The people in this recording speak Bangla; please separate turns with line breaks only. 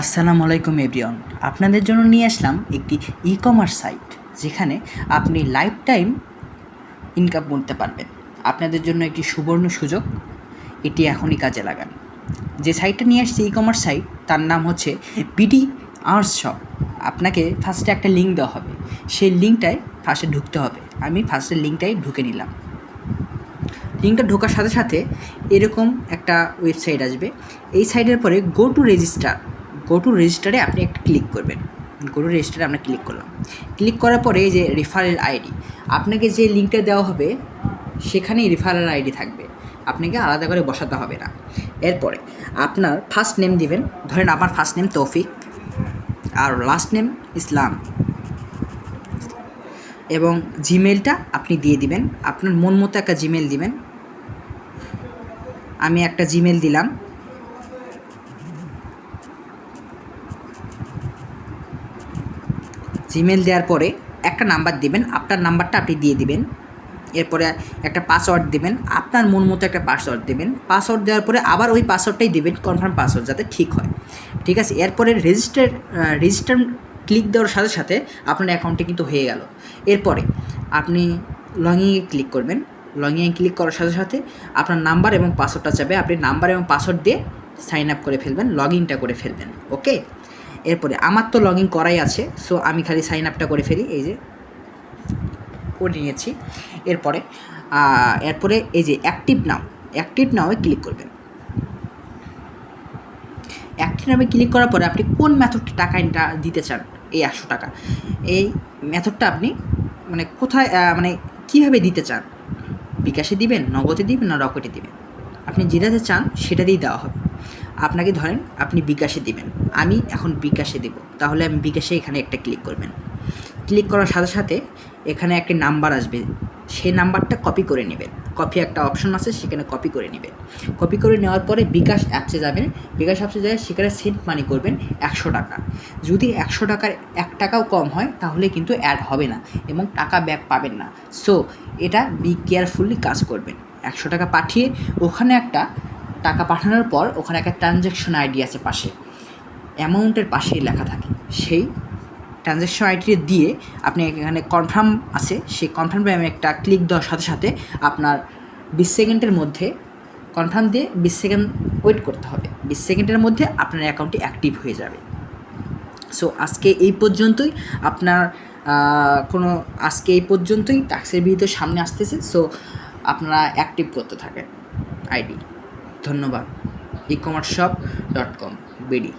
আসসালামু আলাইকুম এভরিওয়ান। আপনাদের জন্য নিয়ে আসলাম একটি ই কমার্স সাইট যেখানে আপনি লাইফ টাইম ইনকাম করতে পারবেন। আপনাদের জন্য একটি সুবর্ণ সুযোগ, এটি এখনই কাজে লাগান। যে সাইটটা নিয়ে আসছে ই কমার্স সাইট, তার নাম হচ্ছে বিডি আর্টস শপ। আপনাকে ফার্স্টে একটা লিঙ্ক দেওয়া হবে, সেই লিঙ্কটায় ফার্স্টে ঢুকতে হবে। আমি ফার্স্টে লিঙ্কটাই ঢুকে নিলাম। লিঙ্কটা ঢোকার সাথে সাথে এরকম একটা ওয়েবসাইট আসবে। এই সাইটের পরে গো টু রেজিস্টারে আপনি একটা ক্লিক করবেন। গো টু রেজিস্টারে আমরা ক্লিক করলাম। ক্লিক করার পরে এই যে রেফারেল আইডি, আপনাকে যে লিঙ্কটা দেওয়া হবে সেখানেই রেফারেল আইডি থাকবে, আপনাকে আলাদা করে বসাতে হবে না। এরপরে আপনার ফার্স্ট নেম দিবেন, ধরেন আমার ফার্স্ট নেম তৌফিক আর লাস্ট নেম ইসলাম, এবং জিমেলটা আপনি দিয়ে দিবেন। আপনার মন মতো একটা জিমেল দিবেন। আমি একটা জিমেল দিলাম। জিমেল দেওয়ার পরে একটা নাম্বার দিবেন, আপনার নাম্বারটা আপনি দিয়ে দিবেন। এরপরে একটা পাসওয়ার্ড দেবেন, আপনার মন মতো একটা পাসওয়ার্ড দেবেন। পাসওয়ার্ড দেওয়ার পরে আবার ওই পাসওয়ার্ডটাই দেবেন, কনফার্ম পাসওয়ার্ড, যাতে ঠিক হয়। ঠিক আছে, এরপরে রেজিস্টার ক্লিক দেওয়ার সাথে সাথে আপনার অ্যাকাউন্টটি কিন্তু হয়ে গেল। এরপরে আপনি লগইনে ক্লিক করবেন। লগইনে ক্লিক করার সাথে সাথে আপনার নাম্বার এবং পাসওয়ার্ডটা চাবে, আপনি নাম্বার এবং পাসওয়ার্ড দিয়ে সাইন আপ করে ফেলবেন, লগ ইনটা করে ফেলবেন। ওকে, এরপরে আমার তো লগ ইন করাই আছে, সো আমি খালি সাইন আপটা করে ফেলি। এই যে করে নিয়েছি। এরপরে এই যে অ্যাক্টিভ নাওয়ে ক্লিক করবেন। অ্যাক্টিভ নামে ক্লিক করার পরে আপনি কোন মেথডটা টাকা দিতে চান, এই 100 টাকা, এই মেথডটা আপনি মানে কোথায় কীভাবে দিতে চান, বিকাশে দিবেন, নগদে দিবেন না রকেটে দিবেন, আপনি যেটাতে চান সেটাতেই দেওয়া হবে। আপনাকে ধরেন আপনি বিকাশে দিবেন, আমি এখন বিকাশে দেব, তাহলে আমি বিকাশে এখানে একটা ক্লিক করবেন। ক্লিক করার সাথে সাথে এখানে একটা নাম্বার আসবে, সেই নাম্বারটা কপি করে নেবেন। কপি একটা অপশন আছে, সেখানে কপি করে নেবেন। কপি করে নেওয়ার পরে বিকাশ অ্যাপসে যাবেন। বিকাশ অ্যাপসে যায় সেখানে সেন্ড মানি করবেন 100 টাকা। যদি 100 টাকার 1 টাকাও কম হয় তাহলে কিন্তু অ্যাড হবে না এবং টাকা ব্যাক পাবেন না। সো এটা বি কেয়ারফুলি কাজ করবেন। 100 টাকা পাঠিয়ে ওখানে একটা টাকা পাঠানোর পর ওখানে একটা ট্রানজ্যাকশন আইডি আছে পাশে, অ্যামাউন্টের পাশেই লেখা থাকে, সেই ট্রানজ্যাকশন আইডি দিয়ে আপনি এখানে কনফার্ম আছে, সেই কনফার্মে আমি একটা ক্লিক দেওয়ার সাথে সাথে আপনার 20 সেকেন্ডের মধ্যে কনফার্ম দিয়ে 20 সেকেন্ড ওয়েট করতে হবে। 20 সেকেন্ডের মধ্যে আপনার অ্যাকাউন্টটি অ্যাক্টিভ হয়ে যাবে। সো আজকে এই পর্যন্তই। আজকে এই পর্যন্তই। ট্যাক্সের বিল তো সামনে আসতেছে, সো আপনারা অ্যাক্টিভ করতে থাকেন আইডি। ধন্যবাদ। ecommerceshop.com BD.